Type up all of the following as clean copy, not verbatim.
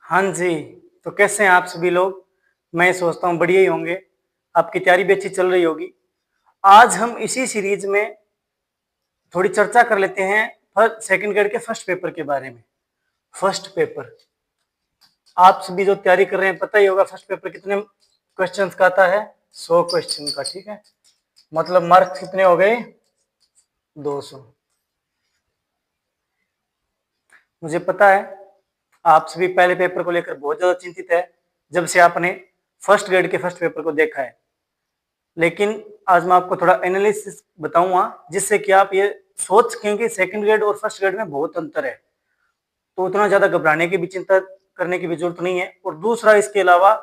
हाँ जी। तो कैसे हैं आप सभी लोग? मैं सोचता हूँ बढ़िया ही होंगे। आपकी तैयारी भी अच्छी चल रही होगी। आज हम इसी सीरीज में थोड़ी चर्चा कर लेते हैं सेकंड ग्रेड के फर्स्ट पेपर के बारे में। फर्स्ट पेपर, आप सभी जो तैयारी कर रहे हैं पता ही होगा फर्स्ट पेपर कितने क्वेश्चंस का आता है। 100 क्वेश्चन का। ठीक है, मतलब मार्क्स कितने हो गए? 200। मुझे पता है आप सभी पहले पेपर को लेकर बहुत ज्यादा चिंतित है जब से आपने फर्स्ट ग्रेड के फर्स्ट पेपर को देखा है। लेकिन आज मैं आपको थोड़ा एनालिसिस बताऊंगा जिससे कि आप ये सोच सकें कि सेकंड ग्रेड और फर्स्ट ग्रेड में बहुत अंतर है। तो उतना ज्यादा घबराने की भी चिंता करने की भी जरूरत नहीं है। और दूसरा इसके अलावा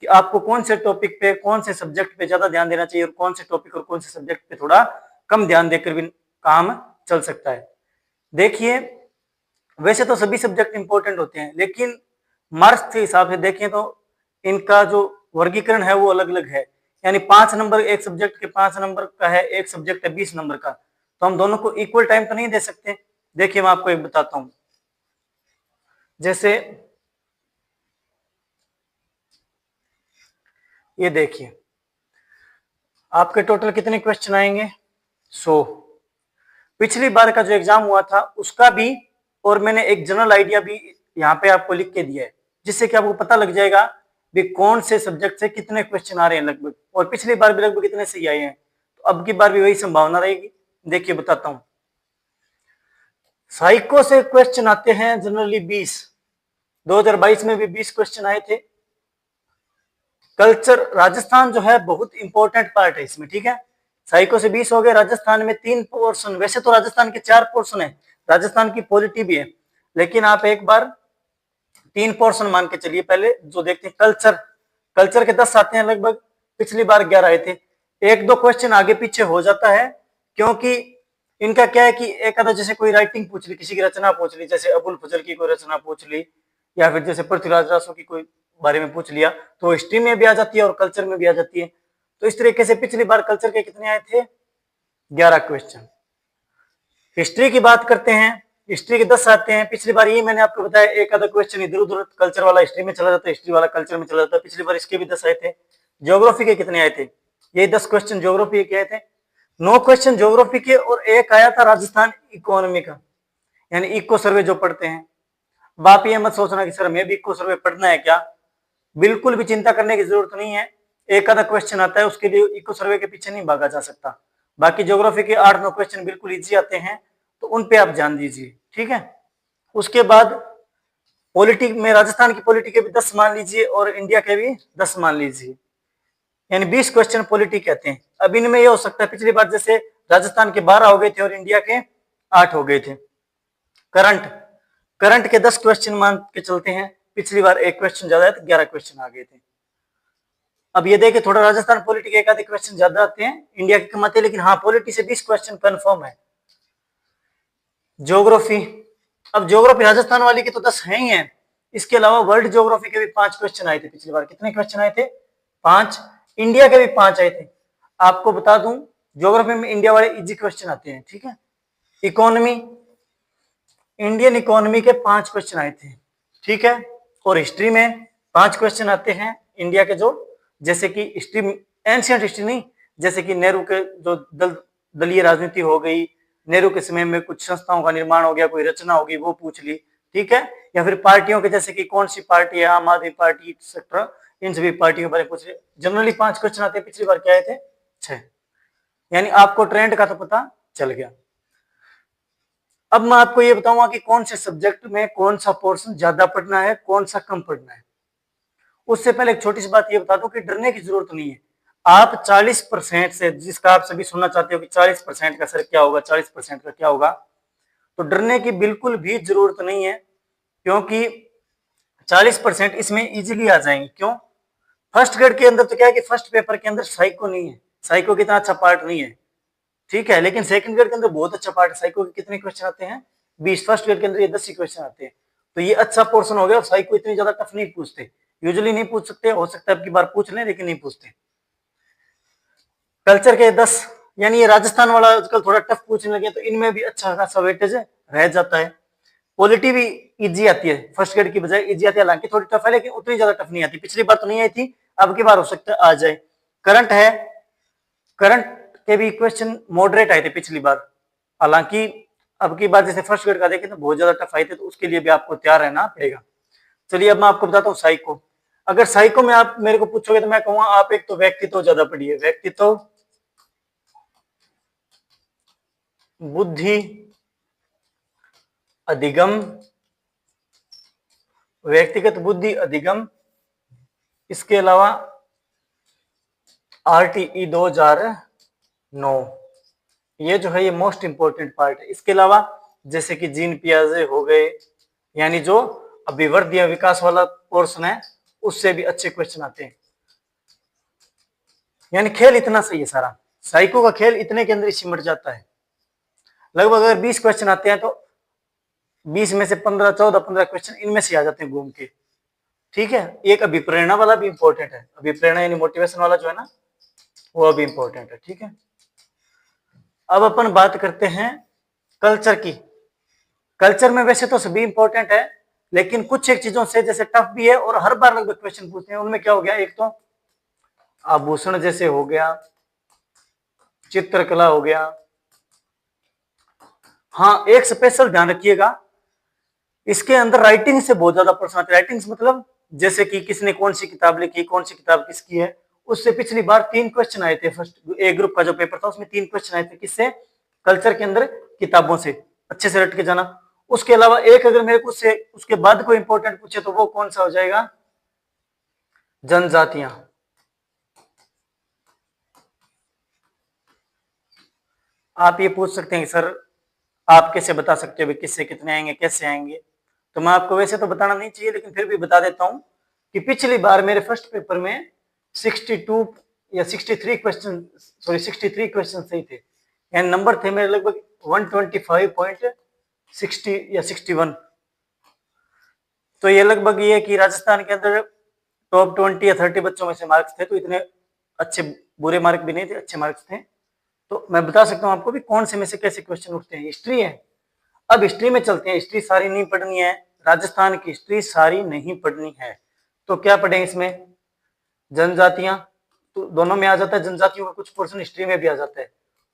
कि आपको कौन से टॉपिक पे कौन से सब्जेक्ट पे ज्यादा ध्यान देना चाहिए और कौन से टॉपिक और कौन से सब्जेक्ट पे थोड़ा कम ध्यान देकर भी काम चल सकता है। देखिए, वैसे तो सभी सब्जेक्ट इंपॉर्टेंट होते हैं लेकिन मार्क्स के हिसाब से देखें तो इनका जो वर्गीकरण है वो अलग अलग है। यानी 5 नंबर एक सब्जेक्ट के 5 नंबर का है, एक सब्जेक्ट है 20 नंबर का, तो हम दोनों को इक्वल टाइम तो नहीं दे सकते। देखिए मैं आपको एक बताता हूं। जैसे ये देखिए, आपके टोटल कितने क्वेश्चन आएंगे? 100। पिछली बार का जो एग्जाम हुआ था उसका भी, और मैंने एक जनरल आइडिया भी यहाँ पे आपको लिख के दिया है जिससे कि आपको पता लग जाएगा भी कौन से सब्जेक्ट से कितने क्वेश्चन आ रहे हैं लगभग, और पिछली बार भी लगभग कितने सही आए हैं। तो अब की बार भी वही संभावना रहेगी। देखिए बताता हूँ। साइको से क्वेश्चन आते हैं जनरली 20। 2022 में भी 20 क्वेश्चन आए थे। कल्चर राजस्थान जो है बहुत इंपॉर्टेंट पार्ट है इसमें। ठीक है, साइको से 20 हो गए। राजस्थान में 3 पोर्शन, वैसे तो राजस्थान के 4 पोर्शन है, राजस्थान की पॉलिटी भी है, लेकिन आप एक बार 3 पोर्शन मान के चलिए। पहले जो देखते हैं कल्चर, कल्चर के 10 आते हैं लगभग, पिछली बार 11 आए थे। एक दो क्वेश्चन आगे पीछे हो जाता है क्योंकि इनका क्या है कि एक आधा जैसे कोई राइटिंग पूछ ली, किसी की रचना पूछ ली, जैसे अबुल फजल की कोई रचना पूछ ली, या फिर जैसे पृथ्वीराज रासो की कोई बारे में पूछ लिया, तो हिस्ट्री में भी आ जाती है और कल्चर में भी आ जाती है। तो इस तरीके से पिछली बार कल्चर के कितने आए थे? 11 क्वेश्चन। हिस्ट्री की बात करते हैं, हिस्ट्री के 10 आते हैं। पिछली बार ये मैंने आपको बताया एक आधा क्वेश्चन इधर उधर कल्चर वाला हिस्ट्री में चला जाता है, हिस्ट्री वाला कल्चर में चला जाता है। पिछली बार इसके भी 10 आए थे। ज्योग्राफी के कितने आए थे? ये 10 क्वेश्चन ज्योग्राफी के आए थे। 9 क्वेश्चन ज्योग्राफी के, और एक आया था राजस्थान इकोनॉमी का, यानी इको सर्वे जो पढ़ते हैं। अब आप ये मत सोचना कि सर हमें भी इको सर्वे पढ़ना है क्या। बिल्कुल भी चिंता करने की जरूरत नहीं है। एक आधा क्वेश्चन आता है उसके लिए इको सर्वे के पीछे नहीं भागा जा सकता। बाकी ज्योग्राफी के 8-9 क्वेश्चन बिल्कुल इजी आते हैं, तो उन पे आप ध्यान दीजिए। ठीक है, उसके बाद पॉलिटिक में राजस्थान की पॉलिटिक के भी 10 मान लीजिए और इंडिया के भी 10 मान लीजिए, यानी 20 क्वेश्चन पॉलिटिक कहते हैं। अब इनमें यह हो सकता है पिछली बार जैसे राजस्थान के 12 हो गए थे और इंडिया के 8 हो गए थे। करंट, करंट के 10 क्वेश्चन मान के चलते हैं, पिछली बार एक क्वेश्चन ज्यादा है तो 11 क्वेश्चन आ गए थे। अब ये देखिए थोड़ा राजस्थान पॉलिटी के एक आधे क्वेश्चन ज्यादा आते हैं, इंडिया के कम आते हैं, लेकिन हाँ पॉलिटी से 20 क्वेश्चन कंफर्म है। ज्योग्राफी, अब ज्योग्राफी राजस्थान वाली की तो 10 है ही है, इसके अलावा वर्ल्ड ज्योग्राफी के भी 5 क्वेश्चन आए थे पिछली बार। कितने क्वेश्चन आए थे? 5। इंडिया के भी 5 आए थे। आपको बता दूं ज्योग्राफी में इंडिया वाले इजी क्वेश्चन आते हैं। ठीक है, इकोनॉमी, इंडियन इकोनॉमी के 5 क्वेश्चन आए थे। ठीक है, और हिस्ट्री में 5 क्वेश्चन आते हैं इंडिया के, जो जैसे कि हिस्ट्री, एंशियंट हिस्ट्री नहीं, जैसे कि नेहरू के जो दलीय राजनीति हो गई, नेहरू के समय में कुछ संस्थाओं का निर्माण हो गया, कोई रचना होगी वो पूछ ली। ठीक है, या फिर पार्टियों के, जैसे कि कौन सी पार्टी है, आम आदमी पार्टी एक्सेट्रा, इन सभी पार्टियों के बारे में पूछ लिया। जनरली 5 क्वेश्चन आते हैं, पिछली बार क्या आए थे? 6। यानी आपको ट्रेंड का तो पता चल गया। अब मैं आपको ये बताऊंगा कि कौन से सब्जेक्ट में कौन सा पोर्शन ज्यादा पढ़ना है, कौन सा कम पढ़ना है। उससे पहले एक छोटी सी बात ये बता दूं कि डरने की जरूरत नहीं है। आप 40% से, जिसका आप सभी सुनना चाहते हो कि 40% का सर क्या होगा, 40% का क्या होगा, तो डरने की बिल्कुल भी जरूरत नहीं है, क्योंकि 40% इसमें इजीली आ जाएंगे। क्यों? फर्स्ट ग्रेड के अंदर तो क्या है कि फर्स्ट पेपर के अंदर साइको नहीं है, साइको कितना अच्छा पार्ट नहीं है। ठीक है, लेकिन सेकंड ग्रेड के अंदर बहुत अच्छा पार्ट है। साइको के कितने क्वेश्चन आते हैं? 20। फर्स्ट ग्रेड के अंदर ये 10 ही क्वेश्चन आते हैं, तो ये अच्छा पोर्शन हो गया। और साइको इतनी ज्यादा टफ नहीं पूछते, यूजुअली नहीं पूछ सकते, हो सकता है अब की बार पूछ लें लेकिन नहीं पूछते। कल्चर के 10, यानी ये राजस्थान वाला आजकल थोड़ा टफ पूछने लगे, तो इनमें भी अच्छा खासा वेटेज रह जाता है। पॉलिटी भी इजी आती है, फर्स्ट ग्रेड की बजाय इजी आती है, हालांकि थोड़ी टफ है लेकिन उतनी ज्यादा टफ नहीं आती। पिछली बार तो नहीं आई थी, अब की बार हो सकता है आ जाए। करंट है, करंट के भी क्वेश्चन मॉडरेट आए थे पिछली बार, हालांकि अब की बार जैसे फर्स्ट ग्रेड का देखें तो बहुत ज्यादा टफ आए थे, तो उसके लिए भी आपको तैयार रहना पड़ेगा। चलिए अब मैं आपको बताता हूँ साइको। अगर साइको में आप मेरे को पूछोगे तो मैं कहूंगा आप एक तो व्यक्तित्व ज्यादा पढ़िए, व्यक्तित्व, बुद्धि, अधिगम, व्यक्तिगत बुद्धि अधिगम, इसके अलावा आरटीई 2009, ये जो है ये मोस्ट इंपोर्टेंट पार्ट है। इसके अलावा जैसे कि जीन पियाजे हो गए, यानी जो अभिवर्धीय विकास वाला पोर्शन है उससे भी अच्छे क्वेश्चन आते हैं। यानी खेल इतना सही है सारा, साइको का खेल इतने के अंदर सिमट जाता है। लगभग अगर 20 क्वेश्चन आते हैं तो 20 में से 15, 14, 15 क्वेश्चन इनमें से आ जाते हैं घूम के। ठीक है, एक अभिप्रेरणा वाला भी इंपॉर्टेंट है, अभिप्रेरणा यानी मोटिवेशन वाला जो है ना वो भी इंपॉर्टेंट है। ठीक है, अब अपन बात करते हैं कल्चर की। कल्चर में वैसे तो सभी इंपॉर्टेंट है, लेकिन कुछ एक चीजों से जैसे टफ भी है और हर बार लगभग क्वेश्चन पूछते हैं। उनमें क्या हो गया, एक तो आभूषण जैसे हो गया, चित्रकला हो गया। हाँ, एक स्पेशल ध्यान रखिएगा, इसके अंदर राइटिंग से बहुत ज्यादा प्रश्न आते हैं। राइटिंग मतलब जैसे कि किसने कौन सी किताब लिखी, कौन सी किताब किसकी है, उससे पिछली बार 3 क्वेश्चन आए थे। फर्स्ट ए ग्रुप का जो पेपर था उसमें 3 क्वेश्चन आए थे, किससे, कल्चर के अंदर किताबों से, अच्छे से रट के जाना। उसके अलावा एक अगर मेरे को उसके बाद कोई इंपॉर्टेंट पूछे तो वो कौन सा हो जाएगा, जनजातियां। आप ये पूछ सकते हैं कि सर आप कैसे बता सकते हो किससे कितने आएंगे, कैसे आएंगे, तो मैं आपको वैसे तो बताना नहीं चाहिए लेकिन फिर भी बता देता हूं कि पिछली बार मेरे फर्स्ट पेपर में 62 या 63 क्वेश्चन, सॉरी 63 क्वेश्चन सही थे, यानी नंबर थे मेरे लगभग 125.60 या 61। तो ये लगभग ये कि राजस्थान के अंदर टॉप 20 या 30 बच्चों में से मार्क्स थे, तो इतने अच्छे बुरे मार्क भी नहीं थे, अच्छे मार्क्स थे। तो मैं बता सकता हूँ आपको भी कौन से में से कैसे क्वेश्चन उठते हैं। हिस्ट्री है, अब हिस्ट्री में चलते हैं। हिस्ट्री सारी नहीं पढ़नी है, राजस्थान की हिस्ट्री सारी नहीं पढ़नी है, तो क्या पढ़ेंगे इसमें, जनजातियां, तो दोनों में आ जाता है, जनजातियों का कुछ पोर्शन हिस्ट्री में भी आ जाता है।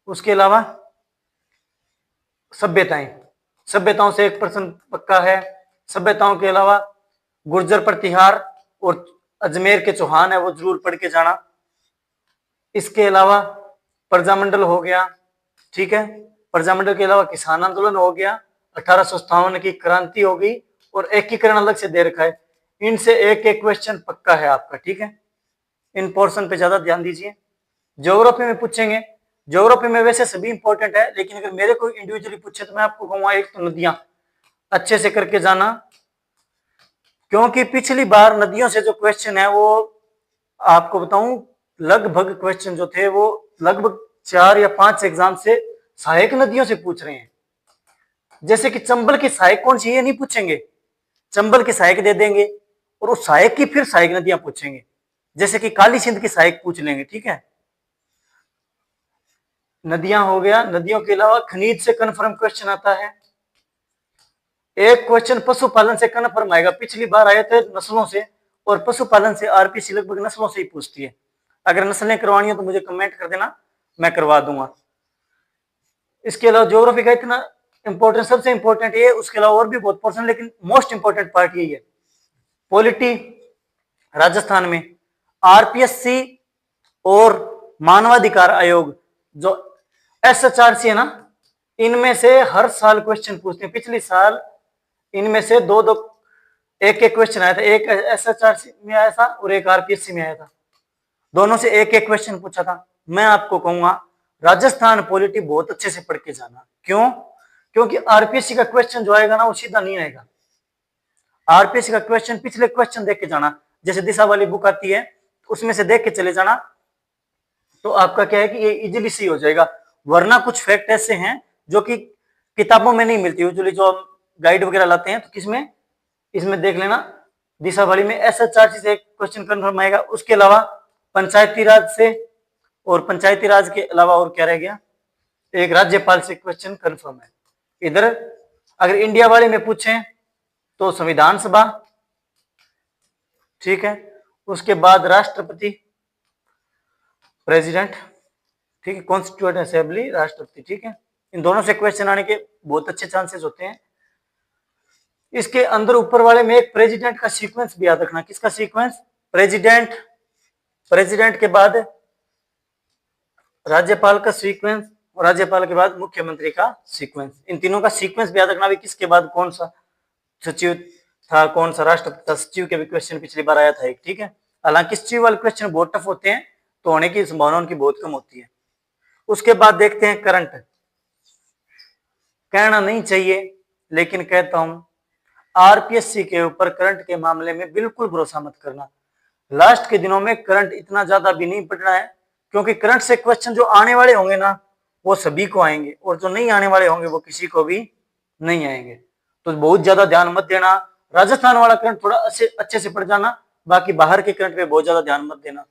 उसके अलावा सभ्यताएं, सभ्यताओं से 1% पक्का है। सभ्यताओं के अलावा गुर्जर प्रतिहार और अजमेर के चौहान है, वो जरूर पढ़ के जाना। इसके अलावा प्रजामंडल हो गया, ठीक है, प्रजामंडल के अलावा किसान आंदोलन हो गया, 1857 की क्रांति हो गई, और एकीकरण अलग से दे रखा है। इनसे एक एक क्वेश्चन पक्का है आपका। ठीक है, इन पोर्शन पे ज्यादा ध्यान दीजिए। ज्योग्राफी में पूछेंगे, ज्योग्राफी में वैसे सभी इंपॉर्टेंट है, लेकिन अगर मेरे को इंडिविजुअली पूछे तो मैं आपको कहूंगा एक तो नदियां अच्छे से करके जाना, क्योंकि पिछली बार नदियों से जो क्वेश्चन है वो आपको बताऊं लगभग क्वेश्चन जो थे वो लगभग 4 या 5 एग्जाम से सहायक नदियों से पूछ रहे हैं। जैसे कि चंबल की सहायक कौन सी है, नहीं पूछेंगे, चंबल की सहायक दे देंगे और उस सहायक की फिर सहायक नदियां पूछेंगे, जैसे कि काली सिंध की सहायक पूछ लेंगे। ठीक है, नदियां हो गया। नदियों के अलावा खनिज से कन्फर्म क्वेश्चन आता है। एक क्वेश्चन पशुपालन से कन्फर्म आएगा, पिछली बार आए थे नस्लों से, और पशुपालन से आरपीसी लगभग नस्लों से ही पूछती है। अगर नस्लें करवानी हो तो मुझे कमेंट कर देना, मैं करवा दूंगा। इसके अलावा ज्योग्राफी का इतना इंपॉर्टेंट, सबसे इंपॉर्टेंट ये, उसके अलावा और भी बहुत पोर्शन, लेकिन मोस्ट इंपॉर्टेंट पार्ट यही है। पॉलिटी राजस्थान में आरपीएससी और मानवाधिकार आयोग जो एसएचआरसी है ना, इनमें से हर साल क्वेश्चन पूछते हैं। पिछले साल इनमें से दो दो एक एक क्वेश्चन आया था, एक एसएचआरसी में आया था और एक आरपीएससी में आया था, दोनों से एक एक क्वेश्चन पूछा था। मैं आपको कहूंगा राजस्थान पॉलिटी बहुत अच्छे से पढ़ के जाना। क्यों, क्योंकि आरपीएससी का क्वेश्चन जो आएगा ना वो सीधा नहीं आएगा। आरपीएससी का क्वेश्चन पिछले क्वेश्चन देख के जाना, जैसे दिशा वाली बुक आती है उसमें से देख के चले जाना, तो आपका क्या है कि ये इजीली सही हो जाएगा। वरना कुछ फैक्ट ऐसे हैं जो कि किताबों में नहीं मिलती, यूजुअली जो हम गाइड वगैरह लाते हैं तो किसमें, इसमें देख लेना, दिशा वाली में एसएचआरसी से एक क्वेश्चन कन्फर्म आएगा। उसके अलावा पंचायती राज से, और पंचायती राज के अलावा और क्या रह गया, एक राज्यपाल से क्वेश्चन कंफर्म है। इधर अगर इंडिया वाले में पूछें तो संविधान सभा, ठीक है, उसके बाद राष्ट्रपति, प्रेसिडेंट, ठीक है, कॉन्स्टिट्यूएंट असेंबली, राष्ट्रपति, ठीक है। इन दोनों से क्वेश्चन आने के बहुत अच्छे चांसेस होते हैं। इसके अंदर ऊपर वाले में एक प्रेसिडेंट का सीक्वेंस भी याद रखना। किसका सीक्वेंस? प्रेसिडेंट, प्रेसिडेंट के बाद राज्यपाल का सीक्वेंस, और राज्यपाल के बाद मुख्यमंत्री का सीक्वेंस। इन तीनों का सीक्वेंस भी याद रखना भी, किसके बाद कौन सा सचिव था, कौन सा राष्ट्रपति था। सचिव के भी क्वेश्चन पिछली बार आया था एक, ठीक है। हालांकि सचिव वाले क्वेश्चन बहुत टफ होते हैं, तो होने की संभावना उनकी बहुत कम होती है। उसके बाद देखते हैं करंट। कहना नहीं चाहिए लेकिन कहता हूं, आरपीएससी के ऊपर करंट के मामले में बिल्कुल भरोसा मत करना। लास्ट के दिनों में करंट इतना ज्यादा भी नहीं पढ़ना है, क्योंकि करंट से क्वेश्चन जो आने वाले होंगे ना, वो सभी को आएंगे, और जो नहीं आने वाले होंगे वो किसी को भी नहीं आएंगे। तो बहुत ज्यादा ध्यान मत देना। राजस्थान वाला करंट थोड़ा अच्छे से पढ़ जाना, बाकी बाहर के करंट पे बहुत ज्यादा ध्यान मत देना।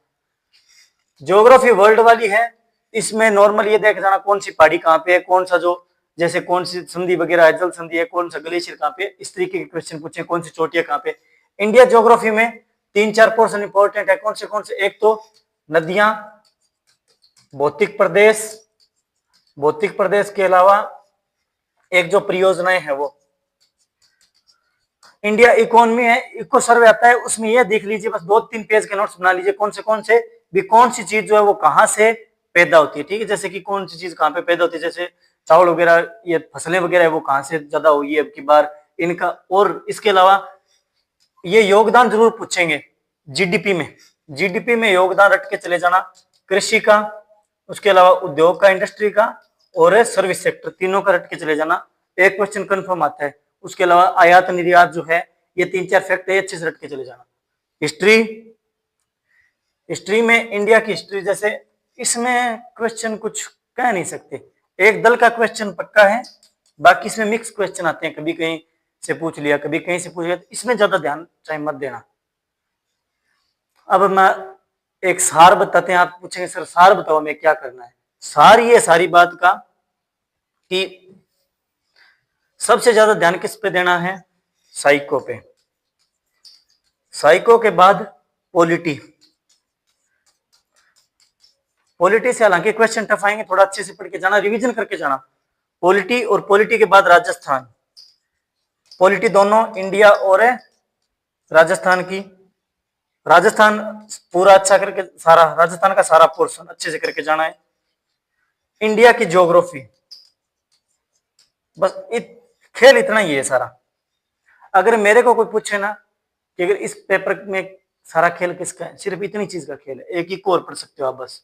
ज्योग्राफी वर्ल्ड वाली है, इसमें नॉर्मल ये देख जाना कौन सी पहाड़ी कहाँ पे है, कौन सा जो जैसे कौन सी संधि वगैरह है, जल संधि है, कौन सा ग्लेशियर कहाँ पे, इस तरीके के क्वेश्चन पूछे, कौन सी चोटियां कहाँ पे। इंडिया ज्योग्राफी में 3-4 पोर्शन इंपॉर्टेंट है। कौन से? एक तो नदियां, भौतिक प्रदेश, भौतिक प्रदेश के अलावा एक जो परियोजनाएं है वो। इंडिया इकोनॉमी है, इको सर्वे आता है, उसमें ये देख लीजिए, बस 2-3 पेज के नोट्स बना लीजिए, कौन से भी कौन सी चीज जो है वो कहाँ से पैदा होती है, ठीक है। जैसे कि कौन सी चीज कहाँ पे पैदा होती है, जैसे चावल वगैरह, ये फसलें वगैरह है वो कहाँ से ज्यादा हुई है अब की बार इनका। और इसके अलावा ये योगदान जरूर पूछेंगे जीडीपी में, जीडीपी में योगदान रट के चले जाना, कृषि का, उसके अलावा उद्योग का, इंडस्ट्री का, और सर्विस सेक्टर, तीनों का रट के चले जाना। एक क्वेश्चन कंफर्म आता है। उसके अलावा आयात निर्यात जो है, ये 3-4 फैक्ट है, अच्छे से रट के चले जाना। हिस्ट्री, हिस्ट्री में इंडिया की हिस्ट्री, जैसे इसमें क्वेश्चन कुछ कह नहीं सकते, एक दल का क्वेश्चन पक्का है, बाकी इसमें मिक्स क्वेश्चन आते हैं, कभी कहीं से पूछ लिया, कभी कहीं से पूछ लिया, तो इसमें ज्यादा ध्यान चाहे मत देना। अब मैं एक सार बताते हैं, आप पूछेंगे सर सार बताओ हमें क्या करना है। सार ये सारी बात का कि सबसे ज्यादा ध्यान किस पे देना है? साइको पे। साइको के बाद पॉलिटी। पॉलिटी से हालांकि क्वेश्चन टफ आएंगे, थोड़ा अच्छे से पढ़ के जाना, रिवीजन करके जाना। पॉलिटी, और पॉलिटी के बाद राजस्थान। पॉलिटी दोनों इंडिया और राजस्थान की। राजस्थान पूरा अच्छा करके, सारा राजस्थान का सारा पोर्शन अच्छे से करके जाना है। इंडिया की ज्योग्राफी, बस खेल इतना ही है सारा। अगर मेरे को कोई पूछे ना कि अगर इस पेपर में सारा खेल किसका है, सिर्फ इतनी चीज का खेल है, एक ही कोर पढ़ सकते हो आप बस।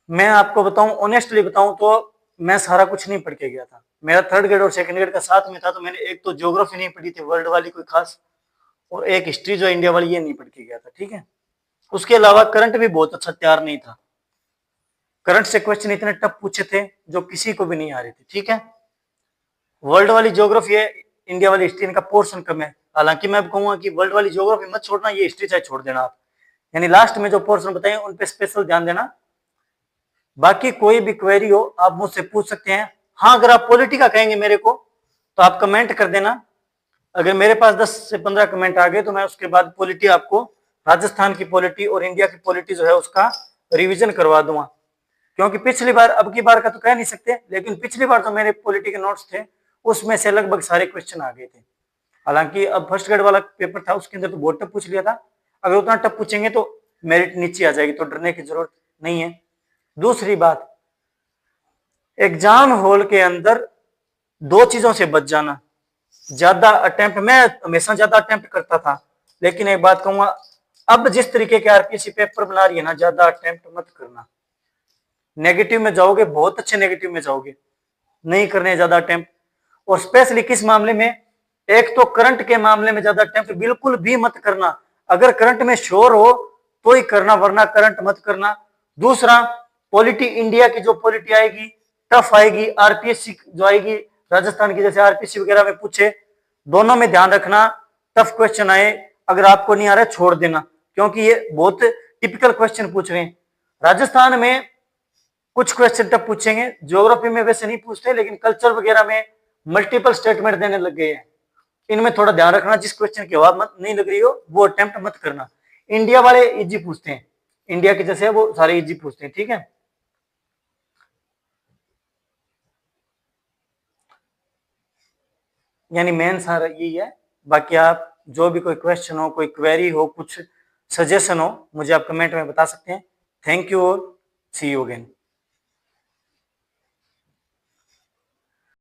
मैं आपको बताऊं, ऑनेस्टली बताऊं तो मैं सारा कुछ नहीं पढ़ के गया था। मेरा 3rd ग्रेड और 2nd ग्रेड का साथ में था, तो मैंने एक तो ज्योग्राफी नहीं पढ़ी थी वर्ल्ड वाली कोई खास, और एक हिस्ट्री जो इंडिया वाली ये नहीं पढ़ के गया था, ठीक है। उसके अलावा करंट भी बहुत अच्छा तैयार नहीं था। करंट से क्वेश्चन इतने टफ पूछे थे जो किसी को भी नहीं आ रहे थे, ठीक है। वर्ल्ड वाली ज्योग्राफी है, इंडिया वाली हिस्ट्री, इनका पोर्शन कम है। हालांकि मैं कहूंगा कि वर्ल्ड वाली ज्योग्राफी मत छोड़ना, ये हिस्ट्री चाहे छोड़ देना आप, यानी लास्ट में जो पोर्शन बताए उन पे स्पेशल ध्यान देना। बाकी कोई भी क्वेरी हो आप मुझसे पूछ सकते हैं। हाँ, अगर आप पॉलिटी का कहेंगे मेरे को तो आप कमेंट कर देना। अगर मेरे पास 10 से 15 कमेंट आ गए तो मैं उसके बाद पॉलिटी आपको, राजस्थान की पॉलिटी और इंडिया की पॉलिटी जो है उसका रिवीजन करवा दूंगा। क्योंकि पिछली बार, अब की बार का तो कह नहीं सकते, लेकिन पिछली बार जो मेरे पॉलिटी के नोट्स थे उसमें से लगभग सारे क्वेश्चन आ गए थे। हालांकि अब फर्स्ट ग्रेड वाला पेपर था, उसके अंदर तो बहुत टफ पूछ लिया था। अगर उतना टफ पूछेंगे तो मेरिट नीचे आ जाएगी, तो डरने की जरूरत नहीं है। दूसरी बात, एग्जाम हॉल के अंदर 2 चीजों से बच जाना। ज्यादा अटेम्प्ट, मैं हमेशा ज्यादा अटेम्प्ट करता था, लेकिन एक बात कहूंगा, अब जिस तरीके के आरपीएससी पेपर बना रही है ना, ज्यादा अटेम्प्ट मत करना। नेगेटिव में जाओगे, बहुत अच्छे नेगेटिव में जाओगे, नहीं करने ज्यादा अटेम्प्ट। और स्पेशली किस मामले में? एक तो करंट के मामले में ज्यादा अटेम्प्ट बिल्कुल भी मत करना। अगर करंट में श्योर हो तो ही करना, वरना करंट मत करना। दूसरा, पॉलिटी, इंडिया की जो पॉलिटी आएगी टफ आएगी, आरपीएससी जो आएगी राजस्थान की, जैसे आरपीएससी वगैरह में पूछे, दोनों में ध्यान रखना टफ क्वेश्चन आए। अगर आपको नहीं आ रहा है छोड़ देना, क्योंकि ये बहुत टिपिकल क्वेश्चन पूछ रहे हैं। राजस्थान में कुछ क्वेश्चन टफ पूछेंगे, ज्योग्राफी में वैसे नहीं पूछते, लेकिन कल्चर वगैरह में मल्टीपल स्टेटमेंट देने लग गए हैं। इनमें थोड़ा ध्यान रखना, जिस क्वेश्चन की जवाब मत नहीं लग रही हो वो अटेम्प्ट मत करना। इंडिया वाले इजी पूछते हैं, इंडिया के जैसे है वो सारे इजी पूछते हैं, ठीक है। यानी मेन सारा यही है। बाकी आप जो भी कोई क्वेश्चन हो, कोई क्वेरी हो, कुछ सजेशन हो, मुझे आप कमेंट में बता सकते हैं। थैंक यू और सी यू अगेन।